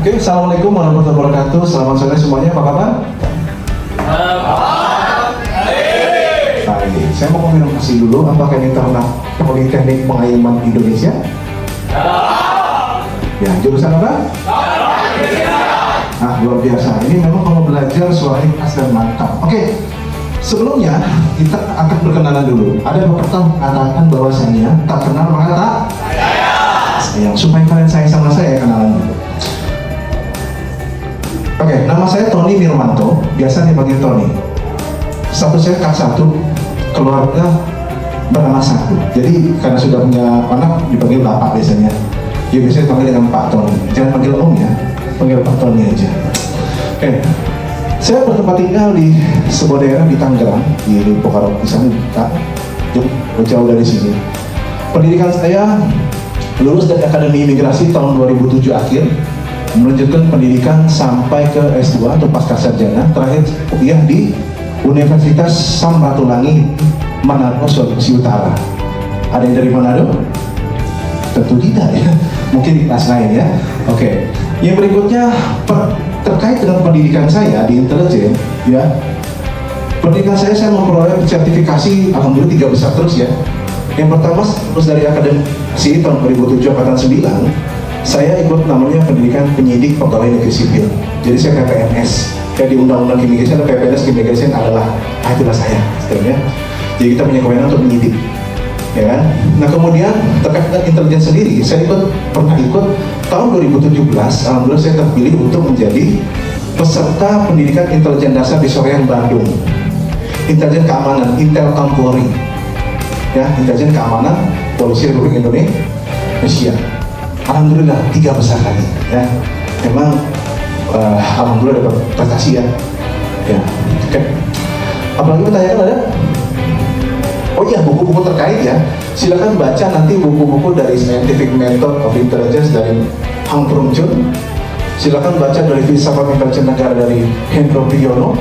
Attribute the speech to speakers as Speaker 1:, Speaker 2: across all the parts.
Speaker 1: Oke, Assalamualaikum warahmatullahi wabarakatuh. Selamat sore semuanya, apa kabar? Baik, saya mau konfirmasi dulu, apakah ini terkena Politeknik Pengayuman Indonesia? Ya, jurusan apa? Nah, luar biasa. Ini memang kalau belajar suaranya khas dan mantap. Oke, sebelumnya kita akan berkenalan dulu. Ada pepatah mengatakan bahwasanya tak kenal maka tak sayang. Supaya kalian sayang sama saya, kenalan dulu. Oke, nama saya Tony Nirmanto, biasa dipanggil Tony. Status saya K1, keluarga bernama satu. Jadi karena sudah punya anak dipanggil Bapak biasanya. Ya biasanya dipanggil dengan Pak Tony. Jangan panggil Om ya, panggil Pak Tony aja. Oke, saya bertempat tinggal di sebuah daerah di Tangerang, di Pokarok di sana, jauh dari sini. Pendidikan saya lulus dari Akademi Imigrasi tahun 2007 akhir, melanjutkan pendidikan sampai ke S2 atau pasca sarjana, terakhir kuliah di Universitas Samratulangi, Manado, Sulawesi Utara. Ada yang dari Manado? Tentu tidak ya, mungkin di kelas lain ya. Oke, yang berikutnya terkait dengan pendidikan saya di intelijen ya. Pendidikan saya memperoleh sertifikasi, alhamdulillah 3 besar terus ya. Yang pertama lulus dari Akademi tahun 2007 angkatan 9. Saya ikut namanya pendidikan penyidik pegawai negeri sipil. Jadi saya PPNS. Kayak di Undang-Undang Keimigrasian ada PPNS Keimigrasian adalah itulah saya, ya. Jadi kita punya kewenangan untuk menyidik, ya kan? Nah kemudian terkait dengan intelijen sendiri, saya pernah ikut tahun 2017. Alhamdulillah saya terpilih untuk menjadi peserta pendidikan intelijen dasar di Soreang, Bandung. Intelijen keamanan, Intelcam Polri, ya, intelijen keamanan Polisi Republik Indonesia. Alhamdulillah 3 besar lagi ya. Memang alhamdulillah dapat prestasi ya. Ya. Oke. Apalagi pertanyaan ada? Oh iya, buku-buku terkait ya. Silakan baca nanti buku-buku dari Scientific Method of Intelligence dari Hang Prung-chun. Silakan baca dari Filsafat Intelijen Negara dari Hendro Priyono.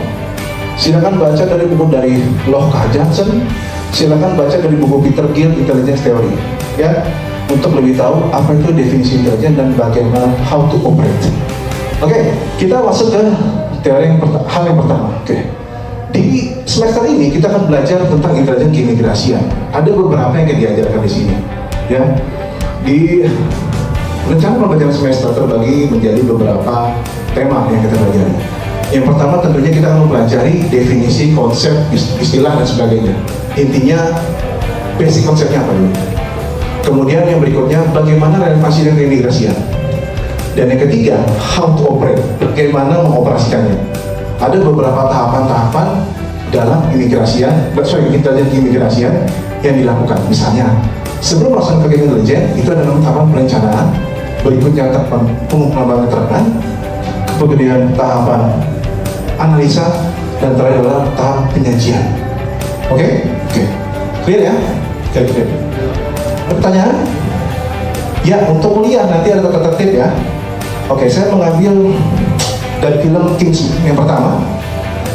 Speaker 1: Silakan baca dari buku dari Loh K. Johnson. Silakan baca dari buku Peter Gill Intelligence Theory. Ya. Untuk lebih tahu apa itu definisi intelijen dan bagaimana how to operate. Oke, kita masuk ke teori hal yang pertama. Oke. Di semester ini kita akan belajar tentang intelijen keimigrasian. Ada beberapa yang akan diajarkan di sini. Ya. Di rencana pembelajaran semester terbagi menjadi beberapa tema yang kita pelajari. Yang pertama tentunya kita akan mempelajari definisi, konsep, istilah dan sebagainya. Intinya basic konsepnya apa dulu. Kemudian yang berikutnya, bagaimana relevansi dengan keimigrasian. Dan yang ketiga, how to operate, bagaimana mengoperasikannya. Ada beberapa tahapan-tahapan dalam intelijen keimigrasian yang dilakukan. Misalnya, sebelum melaksanakan kegiatan intelijen, itu ada tahapan perencanaan, berikutnya tahapan pengumpulan keterangan, kemudian tahapan analisa, dan terakhir adalah tahap penyajian. Oke? Clear ya? Clear. Pertanyaan? Ya, untuk kuliah nanti ada tata tertib ya. Oke, saya mengambil dari film Kings yang pertama.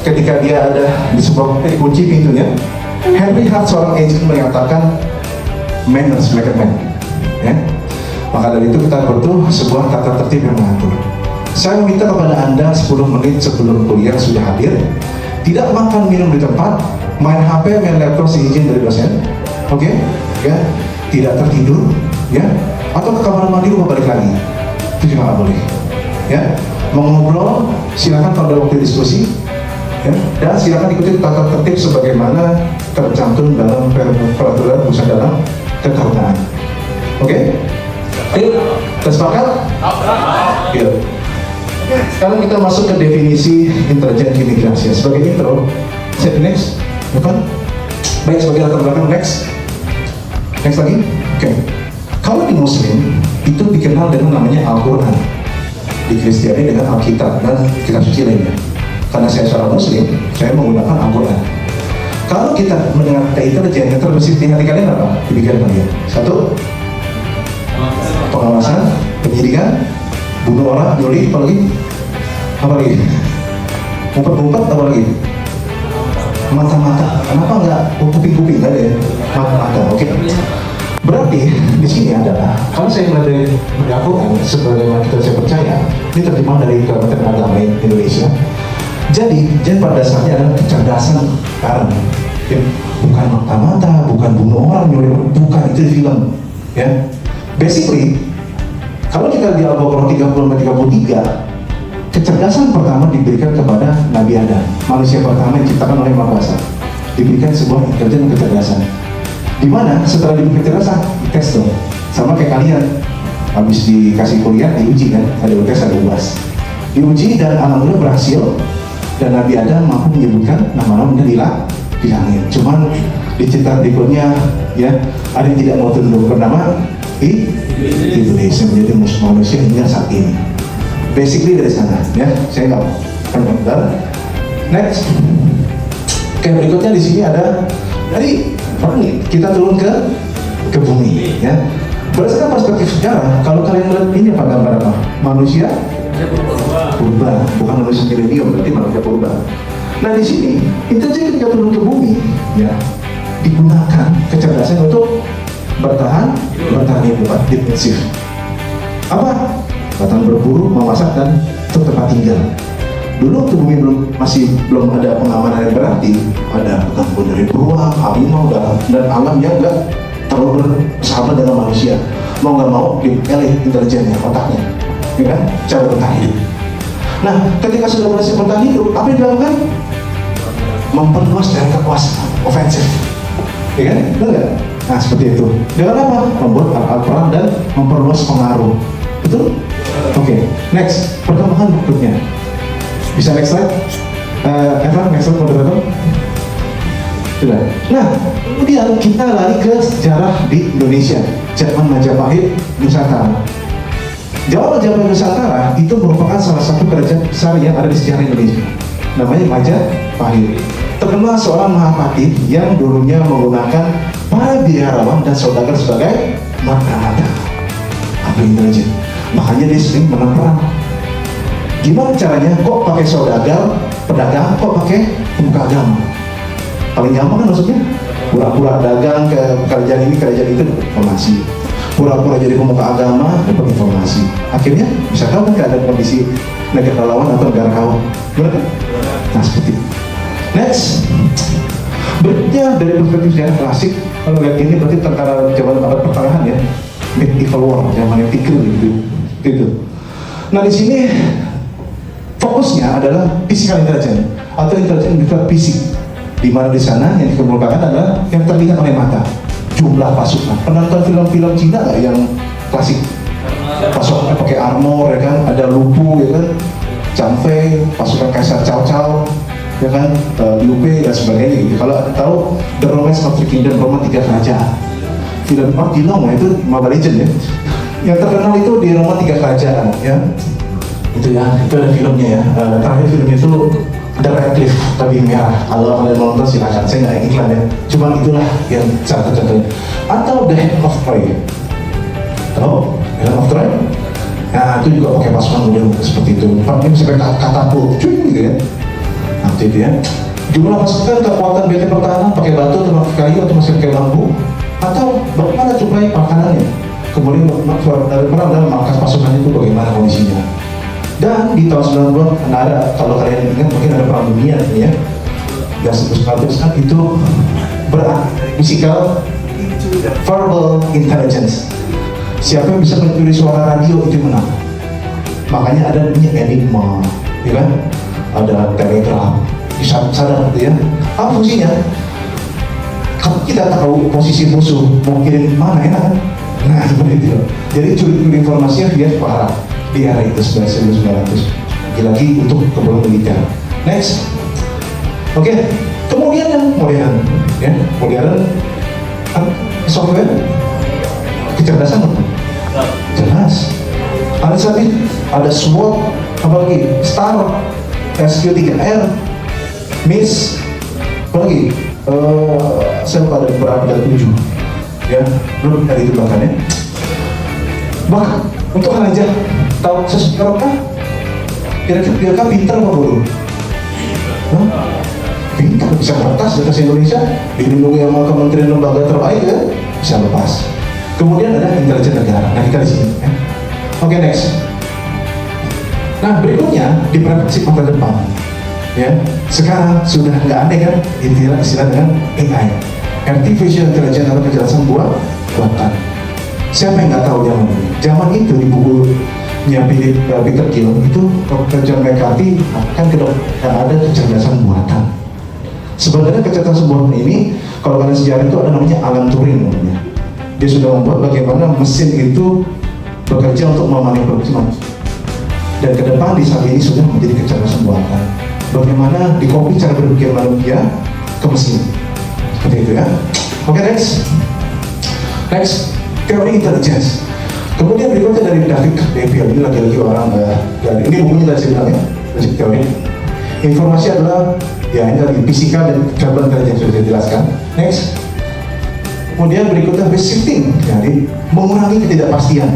Speaker 1: Ketika dia ada di sebuah kunci pintunya, Henry Hart seorang agent mengatakan manners like a man. Ya. Maka dari itu kita butuh sebuah tata tertib yang mengatur. Saya meminta kepada Anda 10 menit sebelum kuliah sudah hadir. Tidak makan minum di tempat, main HP, main laptop seizin dari dosen. Oke? Ya. Tidak tertidur, ya, atau ke kamar mandi lupa balik lagi, itu juga nggak boleh, ya. Mau ngobrol, silakan pada waktu diskusi, ya, dan silakan ikuti tata tertib sebagaimana tercantum dalam peraturan pusat dalam ketarungan. Oke? Tersepakat? Ya. Sekarang kita masuk ke definisi intelijen keimigrasian. Sebagai intro, set next, bukan? Baik, sebagai latar belakang next. Next lagi, oke. Kalau di Muslim itu dikenal dengan namanya Al-Quran, di Kristiani dengan Alkitab dan kitab suci lainnya. Karena saya seorang Muslim, saya menggunakan Al-Quran. Kalau kita mendengar kata intelijen, yang terbesit di hati kalian apa? Di pikiran kalian. 1, pengawasan, penyidikan, bunuh orang, nyuri, apa lagi? Ngumpet-ngumpet, apa lagi? Mata-mata. Kenapa nggak kuping-kuping? Nggak ada ya? Mata-mata, oke. Berarti di sini adalah kalau saya melihat dari Al-Quran sebagaimana kita saya percaya, ini terjemahan dari Kementerian Agama Indonesia. Jadi pada dasarnya adalah kecerdasan sekarang. Ya, bukan mata-mata, bukan bunuh orang, bukan itu film. Ya, basically kalau kita di Al-Baqarah 30-33, kecerdasan pertama diberikan kepada Nabi Adam, manusia pertama yang diciptakan oleh Maha Kuasa. Diberikan sebuah intelijen kecerdasan. Di mana setelah diberi kecerdasan, tes dong. Sama kayak kalian, habis dikasih kuliah, diuji kan, ada UTS, ada UAS. Diuji dan alhamdulillah berhasil. Dan Nabi Adam mampu menyebutkan nama-namanya di langit. Cuman di cerita berikutnya, ya, ada yang tidak mau tunduk bernama Iblis yang menjadi musuh manusia hingga saat ini. Basically dari sana, ya, saya nggak akan bentar. Next, kayak berikutnya di sini ada dari kita turun ke bumi, ya. Berdasarkan perspektif sejarah, kalau kalian lihat ini apa gambar apa? Manusia purba, bukan manusia milenium, berarti manusia purba. Nah di sini intelijen ketika turun ke bumi, ya, digunakan kecerdasan untuk bertahan hidup defensif. Apa? Bertahan berburu, memasak dan untuk tempat tinggal. Dulu waktu bumi belum ada pengamanan yang berarti, ada gangguan dari beruang, harimau dan alam yang enggak terlalu bersahabat dengan manusia. Mau nggak mau dipilih intelijennya, otaknya, ya kan? Cara bertahan hidup. Nah, ketika sudah berhasil bertahan hidup, apa yang dilakukan? Memperluas dan kekuasaan ofensif, ya kan? Benar? Nah, seperti itu. Dengan apa? Membuat alat perang dan memperluas pengaruh. Betul? Oke. Next, perkembangan berikutnya. Bisa next slide? Next slide moderator. Sudah. Nah, kemudian kita lari ke sejarah di Indonesia. Zaman Majapahit Nusantara. Zaman Majapahit Nusantara itu merupakan salah satu kerajaan besar yang ada di sejarah Indonesia. Namanya Majapahit. Terkenal seorang Mahapati yang dulunya menggunakan para biarawan dan saudagar sebagai mata-mata ahli intelijen. Makanya dia sering menang perang. Gimana caranya? Kok pakai saudagar, pedagang, kok pakai pemuka agama? Paling gampang kan maksudnya? Pura-pura dagang ke kerajaan ini, kerajaan itu, dapat informasi. Pura-pura jadi pemuka agama, dapat informasi. Akhirnya bisa tahu kan keadaan kondisi negara lawan atau negara kawan. Benar kan? Nah, seperti itu. Next, berikutnya dari perspektif sejarah klasik, kalau lihat ini berarti tentara zaman abad pertengahan ya, medieval war, zaman yang tikil gitu. Nah di sini fokusnya adalah physical intelligence atau intelijen bersifat fisik, di mana di sana yang dikemukakan adalah yang terlihat oleh mata, jumlah pasukan. Penonton film-film Cina nggak yang klasik? Pasukannya pakai armor, ya kan? Ada lupu, ya kan? Camfei, pasukan Kaisar Cao Cao, ya kan? Liu Bei dan sebagainya gitu. Kalau ada tahu The Romance of the Kingdom, Roma 3 Kerajaan, film Park Ji-long itu Mobile Legend ya. Yang terkenal itu di Roma 3 Kerajaan, ya. Itu ya, itu ada filmnya ya. Terakhir filmnya itu The Radcliffe, tapi merah. Kalau kalian mau nonton silakan, saya nggak iklan ya. Cuma itulah yang satu contohnya. Atau The Hand of Troy. Tahu? The Hand of Troy? Nah, itu juga pakai pasukan model seperti itu. Tapi sampai katapult, cuy gitu ya. Nanti dia jumlah pasukan, kekuatan benteng pertahanan pakai batu atau pakai kayu atau masih pakai bambu, atau bagaimana jumlah pakanannya. Kemudian dari perang dan markas pasukan itu bagaimana kondisinya. Dan di tahun 90 ada, kalau kalian ingat mungkin ada perang dunia ya. Dan seterusnya itu physical verbal intelligence. Siapa yang bisa mencuri suara radio itu menang. Makanya ada bunyi enigma, ya kan? Ada telegram, sadar gitu ya. Apa fungsinya? Kalau kita tahu posisi musuh mau kirim mana enak kan? Nah seperti itu. Jadi curi informasinya via suara di era itu 1900. Lagi-lagi untuk keperluan militer. Next, oke. Kemudian yang modern, ya modern software kecerdasan apa? Jelas. Ada tadi, ada SWOT, apa lagi? STAR, SQ3R, MIS, apa lagi? Saya lupa ada beberapa dari 7 ya, belum dari itu bahkan ya. Bahkan untuk aja tahu seseorang kah? Kira-kira pintar apa bodoh? Pintar, bisa kertas bahasa Indonesia, dilindungi sama kementerian lembaga terbaik kan? Bisa lepas. Kemudian ada intelijen negara. Nah, kita di sini. Ya. Oke, next. Nah, berikutnya di prediksi masa depan. Ya, sekarang sudah nggak aneh kan istilah dengan AI, artificial intelligence atau kecerdasan buatan. Siapa yang nggak tahu zaman ini? Zaman itu di bukunya Peter Thiel itu John McCarthy akan ada kecerdasan buatan. Sebenarnya kecerdasan buatan ini, kalau kalian sejarah itu ada namanya Alan Turing namanya. Dia sudah membuat bagaimana mesin itu bekerja untuk memanipulasi manusia. Dan ke depan di saat ini sudah menjadi kecerdasan buatan. Bagaimana dikopi cara berpikir manusia ke mesin. Seperti itu ya. Oke, next. Next, teori intelligence. Kemudian berikutnya dari David Devil, ini lagi-lagi orang dari ini bukunya tadi saya bilang ya, teori. Informasi adalah ya ini dari fisika dan verbal intelligence sudah dijelaskan. Next. Kemudian berikutnya risk shifting, jadi mengurangi ketidakpastian.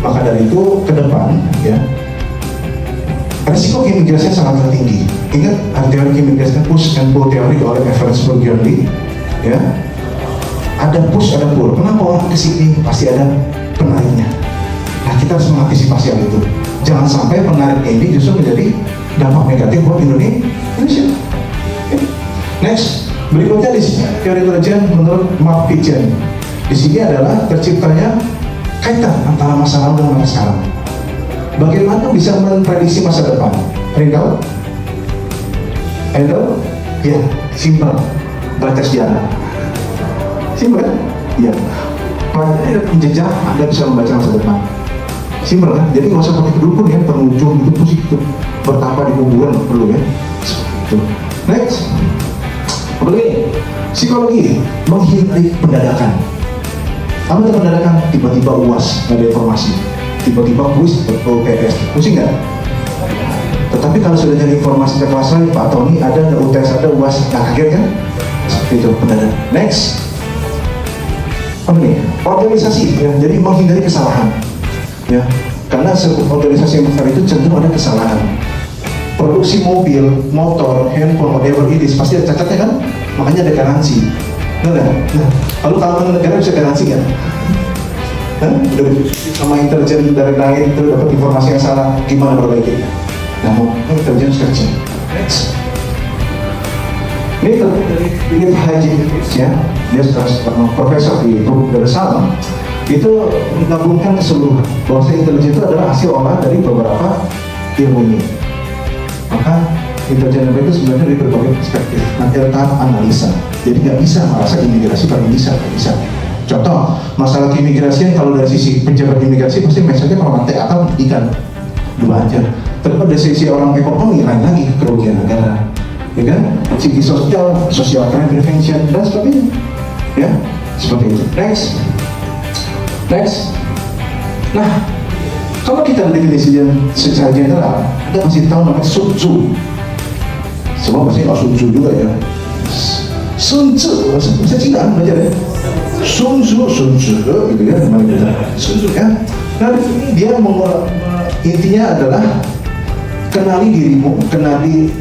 Speaker 1: Maka dari itu ke depan ya, risiko keimigrasian sangat tinggi. Ingat teori keimigrasian push and pull teori oleh Evans Bergeron, ya. Ada push, ada pull. Kenapa orang ke sini pasti ada penariknya? Nah, kita harus mengantisipasi hal itu. Jangan sampai penarik ini justru menjadi dampak negatif buat Indonesia. Okay. Next, berikutnya di sini teori intelijen menurut Mark Pigeon. Di sini adalah terciptanya kaitan antara masa lalu dan masa sekarang. Bagaimana bisa memprediksi masa depan? Ringgau? Endo? Ya, simpel. Baca sejarah. Simpel kan? Iya. Jejak Anda bisa membaca masa depan. Simpel kan? Jadi nggak usah pakai kedukun ya, pengunjung itu pusing itu bertapa di kuburan perlu ya. Next. Apa lagi? Psikologi menghindari pendadakan. Apa itu pendadakan? Tiba-tiba UAS, nggak ada informasi. Tiba-tiba kuis UTS, pusing nggak? Tetapi kalau sudah jadi informasi ke kelas lain, Pak Tony ada UTS, ada UAS, nggak kaget kan? Itu pendadak. Next, apa nih? Organisasi, ya. Jadi menghindari kesalahan, ya. Karena organisasi yang besar itu cenderung ada kesalahan. Produksi mobil, motor, handphone, whatever it is, pasti ada cacatnya kan? Makanya ada garansi. Nah, lalu keamanan negara bisa garansi kan? Sama intelijen dari lain itu dapat informasi yang salah, gimana perbaikinya? Namun intelijen kerja. Next. Ini dari Philip Haji, ya, dia profesor di Dar es Salaam, itu menggabungkan keseluruhan bahwa intelijen itu adalah hasil olah dari beberapa ilmu ini. Maka intelijen itu sebenarnya dari berbagai perspektif. Nanti ada tahap analisa. Jadi nggak bisa merasa imigrasi paling bisa, nggak bisa. Contoh, masalah keimigrasian kalau dari sisi pejabat imigrasi pasti message-nya kalau nanti atau ikan dua aja. Tapi dari sisi orang ekonomi lain lagi kerugian negara, ya kan? Sisi sosial, social crime prevention dan sebagainya, ya seperti itu. Next. Nah, kalau kita definisinya secara general, kita masih tahu namanya Sun Tzu. Semua pasti nggak Sun Tzu juga ya. Sun Tzu, bahasa Cina belajar ya. Sun Tzu gitu ya, namanya Sun Tzu ya. Nah di sini dia intinya adalah kenali dirimu, kenali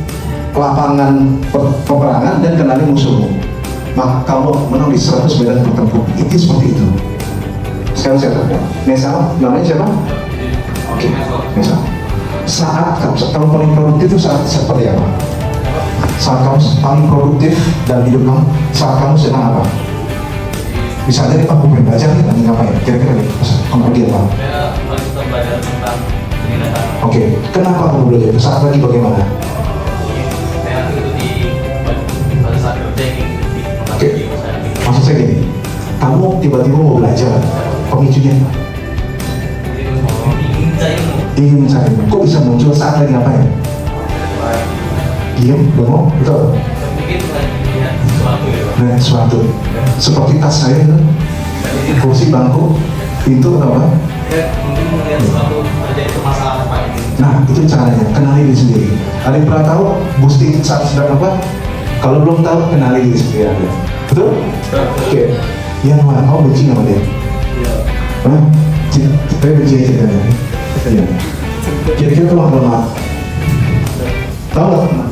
Speaker 1: lapangan peperangan dan kenali musuhmu. Maka kamu menang di 100 medan bertempur. Itu seperti itu. Sekarang saya tanya, Nesa, namanya siapa? Oke, Nesa. Saat kamu paling produktif itu saat seperti apa? Saat kamu paling produktif dalam hidup kamu, saat kamu sedang apa? Misalnya nih, aku pengen belajar nih, lagi ngapain? Kira-kira nih, kamu pergi apa?
Speaker 2: Saya paling suka belajar tentang pendidikan.
Speaker 1: Oke, kenapa kamu belajar itu? Saat lagi bagaimana?
Speaker 2: Saya itu pada saat kerja di
Speaker 1: Oke, maksud saya gini, kamu tiba-tiba mau belajar, pemicunya apa? Ingin mencari ilmu. Kok bisa muncul saat lagi ngapain? Diam, bengong, betul?
Speaker 2: Mungkin lihat sesuatu ya Pak.
Speaker 1: Nah, sesuatu seperti tas saya itu, kursi, bangku, pintu, apa?
Speaker 2: Ya, mungkin melihat sesuatu terjadi itu masalah apa ini.
Speaker 1: Nah, itu caranya, kenali diri sendiri. Ada yang pernah tahu boosting saat sedang apa? Kalau belum tahu, kenali diri sendiri aja. Betul? Oke. Yang mana? Kamu benci sama dia?
Speaker 2: Iya.
Speaker 1: Hah? Saya benci aja kan? Iya. Kira-kira tuh maaf. Tahu nggak?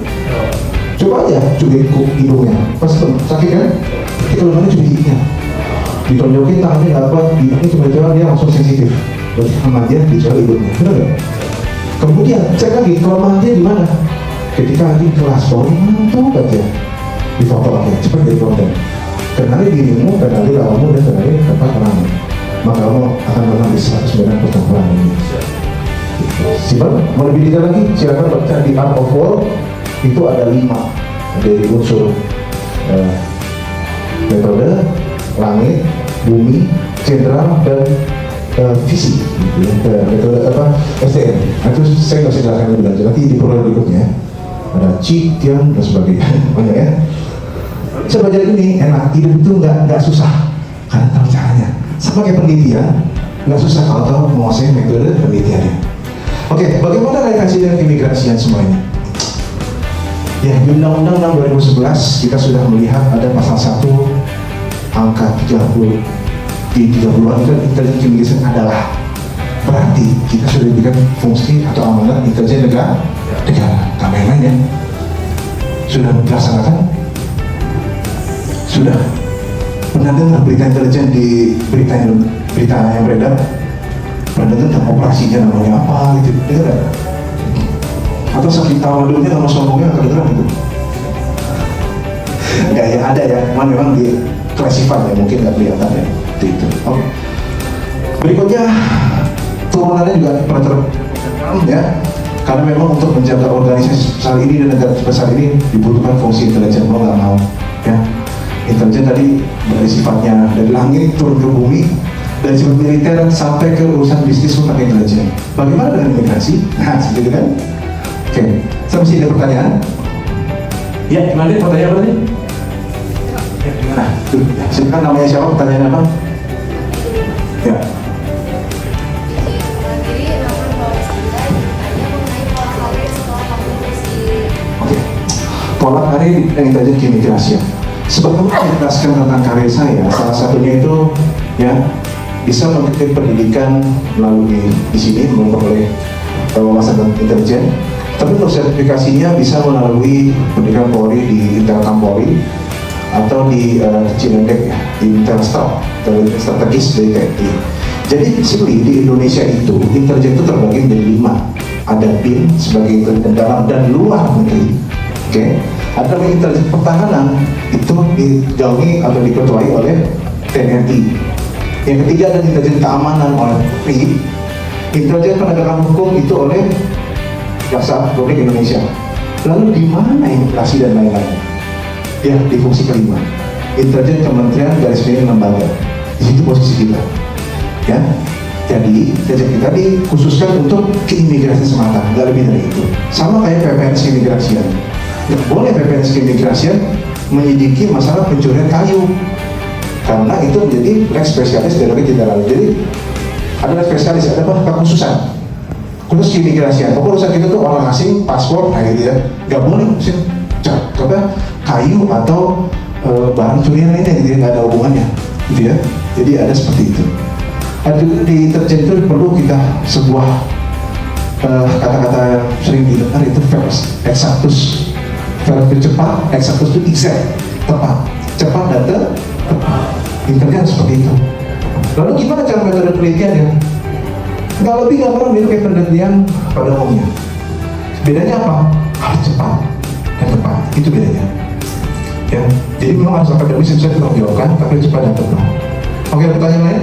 Speaker 1: Coba aja cubit hidungnya, pas sakit kan? Tapi kalau mana cubit giginya, ditonjokin tangannya nggak apa, ini cuma dia langsung sensitif. Berarti sama dia dijual ibunya, benar nggak? Kemudian cek lagi kelemahan dia di mana? Ketika lagi kelas Polri ngantuk aja, difoto lagi, cepat jadi konten. Kenali dirimu, kenali lawanmu, dan kenali tempat orang. Maka kamu akan menang di 109 pertempuran ini. Simpan, mau lebih detail lagi, silakan baca di Art of War. Itu ada 5 dari unsur metode, langit, bumi, jenderal, dan visi, gitu ya. Metode apa? STM. Nah, itu saya nggak usah jelaskan lebih lanjut. Nanti di program berikutnya ada Qi, Tian, dan sebagainya. Banyak ya. Saya baca ini enak, hidup itu nggak susah karena tahu caranya. Sama kayak penelitian, nggak susah kalau tahu menguasai metode penelitiannya. Oke, bagaimana relasi dengan keimigrasian semua ini? Ya, di Undang-Undang 2011 kita sudah melihat ada pasal 1 angka 30 di 30-an kan intelijen keimigrasian adalah, berarti kita sudah diberikan fungsi atau amanat intelijen negara. Kami yang lainnya sudah dilaksanakan. Sudah pernah dengar berita intelijen di berita yang beredar? Pernah dengar tentang operasinya namanya apa gitu? Dengar? Atau sakit tawadunya nama sombongnya akan dengar gitu? Enggak ya, ada ya, memang di classified ya, mungkin nggak kelihatan ya itu. Oke. Berikutnya turunannya juga pernah ya, karena memang untuk menjaga organisasi besar ini dan negara besar ini dibutuhkan fungsi intelijen, mau nggak mau ya. Intelijen tadi dari sifatnya dari langit turun ke bumi, dari sifat militer sampai ke urusan bisnis pun pakai intelijen. Bagaimana dengan imigrasi? Nah, seperti itu kan? Oke, saya masih ada pertanyaan. Ya, gimana deh pertanyaan apa nih? Ya, gimana? Tuh, silakan, namanya siapa? Pertanyaan apa? Ya. Oke, pola karir dan intelijen keimigrasian. Sebagaimana saya jelaskan tentang karir saya, salah satunya itu ya bisa mengikuti pendidikan melalui di sini memperoleh wawasan intelijen. Tapi untuk sertifikasinya bisa melalui pendidikan Polri di Intelkam Polri atau di Cinendek ya, di Intelstra, strategis dari TNI. Jadi di Indonesia itu intelijen itu terbagi menjadi 5. Ada BIN sebagai intelijen dalam dan luar negeri. Oke. Ada intelijen pertahanan itu digaungi atau diketuai oleh TNI. Yang ketiga ada intelijen keamanan oleh PRI. Intelijen penegakan hukum itu oleh Jaksa Republik Indonesia. Lalu di mana imigrasi dan lain-lain? Ya, di fungsi kelima. Intelijen Kementerian garis miring lembaga. Di situ posisi kita. Ya. Jadi intelijen kita dikhususkan untuk keimigrasian semata, nggak lebih dari itu. Sama kayak PPNS keimigrasian. Nggak boleh PPNS keimigrasian menyidiki masalah pencurian kayu karena itu menjadi lex spesialis dari jenderal. Jadi ada lex spesialis, ada apa? Kekhususan khusus keimigrasian. Pokoknya urusan kita tuh orang asing, paspor, nah gitu ya, nggak boleh urusin kayu atau barang curian lainnya gitu ya, nggak ada hubungannya gitu ya. Jadi ada seperti itu. Ada juga di intelijen itu perlu kita sebuah kata-kata yang sering didengar itu VERS, exactus. VERS itu cepat, exactus itu exact, tepat, cepat dan tepat. Intelijen seperti itu. Lalu gimana cara metode penelitiannya? Nggak lebih nggak kurang mirip kayak penelitian pada umumnya. Bedanya apa? Harus cepat dan tepat. Itu bedanya. Ya, jadi memang harus akademis bisa dipertanggungjawabkan, tapi cepat dan tepat. Oke, pertanyaan lain?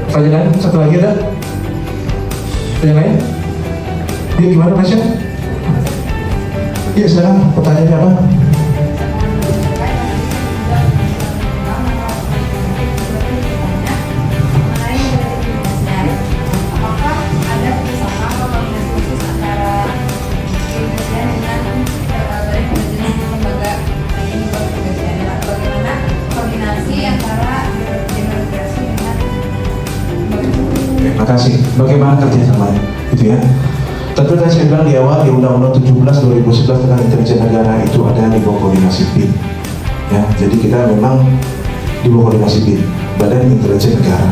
Speaker 1: Pertanyaan lain? Satu lagi ada? Pertanyaan lain? Dia gimana, Masya? Iya, sekarang pertanyaannya apa? Terima kasih. Bagaimana kerjasamanya, gitu ya? Tentu tadi saya bilang di awal di Undang-Undang 17 2011 tentang intelijen negara itu ada di bawah koordinasi BIN. Ya, jadi kita memang di bawah koordinasi BIN, Badan Intelijen Negara.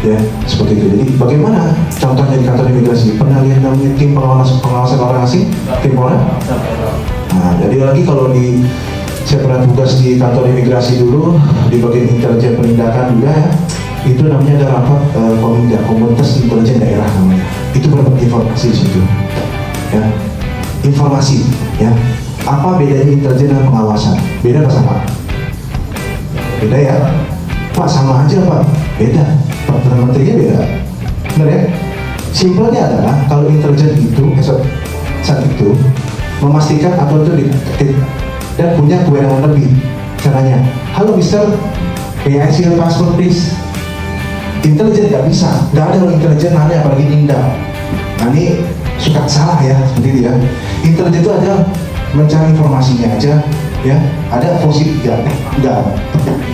Speaker 1: Ya, seperti itu. Jadi bagaimana contohnya di kantor imigrasi? Pernah lihat namanya tim pengawasan orang asing? Tim orang? Nah, jadi lagi kalau di Saya pernah tugas di kantor imigrasi dulu, di bagian intelijen penindakan juga ya. Itu namanya ada rapat komunitas, komunitas intelijen daerah namanya. Itu berbagi informasi di situ. Ya, informasi, ya. Apa bedanya intelijen dan pengawasan? Beda apa sama? Beda ya? Pak sama aja Pak, beda. Perdana Menterinya beda. Benar ya? Simpelnya adalah kalau intelijen itu, saat itu memastikan atau itu dan punya kewenangan lebih. Caranya, halo Mister, may I see your passport please? Intelijen nggak bisa, nggak ada orang intelijen nanya apalagi nindak. Nah ini suka salah ya, seperti itu ya. Intelijen itu ada mencari informasinya aja, ya. Ada fungsi enggak,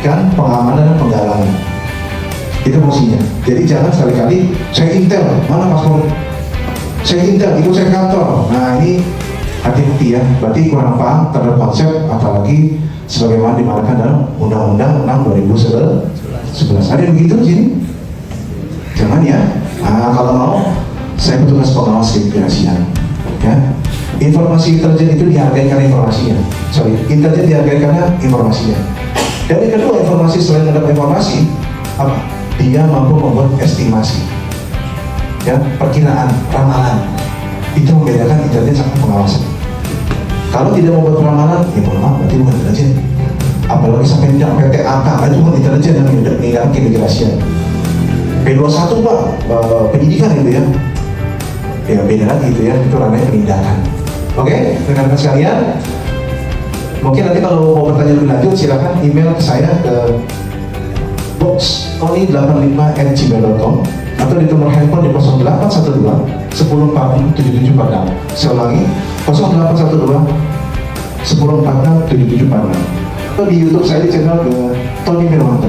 Speaker 1: kan pengamanan dan penggalangan. Itu fungsinya. Jadi jangan sekali-kali saya intel, mana paspor? Saya intel, ikut saya kantor. Nah ini hati-hati ya, berarti kurang paham terhadap konsep, apalagi sebagaimana dimarahkan dalam Undang-Undang 6 2011. Ada yang begitu di sini? Jangan ya. Nah, kalau mau, saya petugas pengawas keimigrasian. Ya, informasi intelijen itu dihargai karena informasinya. Intelijen dihargai karena informasinya. Dan yang kedua, informasi selain mendapat informasi, apa? Dia mampu membuat estimasi, ya, perkiraan, ramalan. Itu membedakan intelijen sama pengawasan. Kalau tidak membuat ramalan, ya mohon maaf, berarti bukan intelijen. Apalagi sampai tidak PT AK, itu bukan intelijen yang meninggalkan keimigrasian. P21 Pak, pendidikan itu ya. Ya beda lagi itu ya, itu ranahnya penindakan. Oke, rekan-rekan sekalian, mungkin nanti kalau mau bertanya lebih lanjut silakan email ke saya ke box tony85@gmail.com atau di nomor handphone di 0812 1046 7746. Saya ulangi, 0812 1046 7746. Atau di YouTube saya di channel Tony Mirwanto.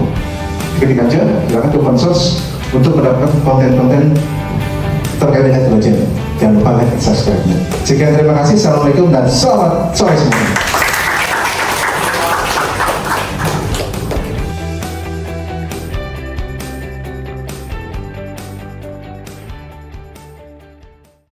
Speaker 1: Ketik aja, silakan ke pansos untuk mendapatkan konten-konten terkait dengan intelijen. Jangan lupa like dan subscribe-nya. Sekian, terima kasih. Assalamualaikum dan selamat sore semuanya.